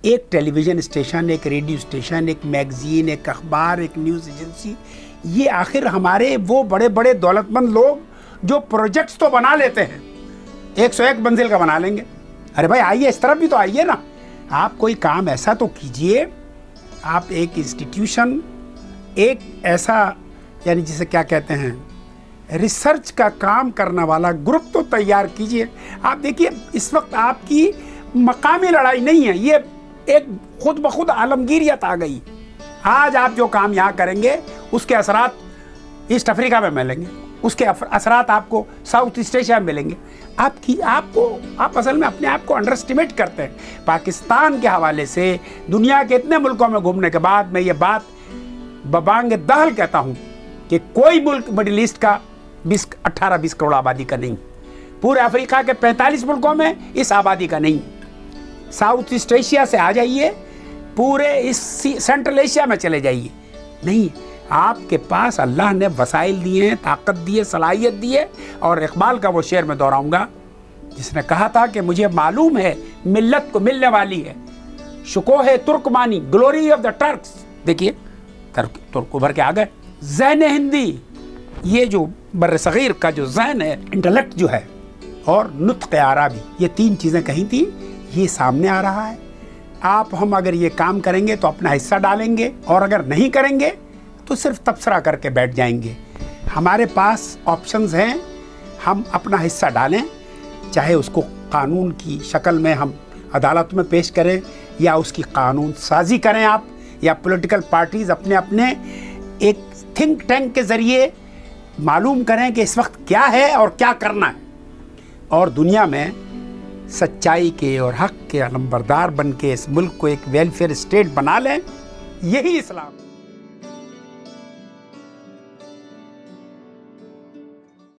ایک ٹیلی vision station, ایک radio station, ایک میگزین، ایک اخبار، ایک نیوز ایجنسی، یہ آخر ہمارے وہ بڑے بڑے دولت مند لوگ جو پروجیکٹس تو بنا لیتے ہیں، 101 منزل کا بنا لیں گے. ارے بھائی آئیے، اس طرف بھی تو آئیے نا. آپ کوئی کام ایسا تو کیجئے، آپ ایک انسٹیٹیوشن، ایک ایسا یعنی جسے کیا کہتے ہیں ریسرچ کا کام کرنے والا گروپ تو تیار کیجئے. آپ دیکھیے اس وقت آپ کی مقامی لڑائی نہیں ہے، یہ ایک خود بخود عالمگیریت آ گئی. آج آپ جو کام یہاں کریں گے اس کے اثرات ایسٹ افریقہ میں ملیں گے، اس کے اثرات آپ کو ساؤتھ ایسٹ ایشیا میں ملیں گے. آپ اصل میں اپنے آپ کو انڈر اسٹیمیٹ کرتے ہیں. پاکستان کے حوالے سے دنیا کے اتنے ملکوں میں گھومنے کے بعد میں یہ بات ببانگ دہل کہتا ہوں کہ کوئی ملک مڈل ایسٹ کا 18-20 کروڑ آبادی کا نہیں، پورے افریقہ کے 45 ملکوں میں اس آبادی کا نہیں. ساؤتھ ایسٹ ایشیا سے آ جائیے، پورے اس سینٹرل ایشیا میں چلے جائیے. نہیں، آپ کے پاس اللہ نے وسائل دیے ہیں، طاقت دی ہے، صلاحیت دی ہے. اور اقبال کا وہ شعر میں دہراؤں گا جس نے کہا تھا کہ مجھے معلوم ہے ملت کو ملنے والی ہے شکوہ ترکمانی، گلوری آف دا ٹرکس. دیکھیے ترک ابھر کے آ گئے. ذہن ہندی، یہ جو بر صغیر کا جو ذہن ہے، انٹلیکٹ جو ہے، اور نطق عربی، یہ 3 چیزیں کہیں تھیں، یہ سامنے آ رہا ہے. ہم اگر یہ کام کریں گے تو اپنا حصہ ڈالیں گے، اور اگر نہیں کریں گے تو صرف تبصرہ کر کے بیٹھ جائیں گے. ہمارے پاس آپشنز ہیں، ہم اپنا حصہ ڈالیں، چاہے اس کو قانون کی شکل میں ہم عدالت میں پیش کریں، یا اس کی قانون سازی کریں آپ، یا پولیٹیکل پارٹیز اپنے ایک تھنک ٹینک کے ذریعے معلوم کریں کہ اس وقت کیا ہے اور کیا کرنا ہے، اور دنیا میں سچائی کے اور حق کے علمبردار بن کے اس ملک کو ایک ویلفیئر اسٹیٹ بنا لیں. یہی اسلام.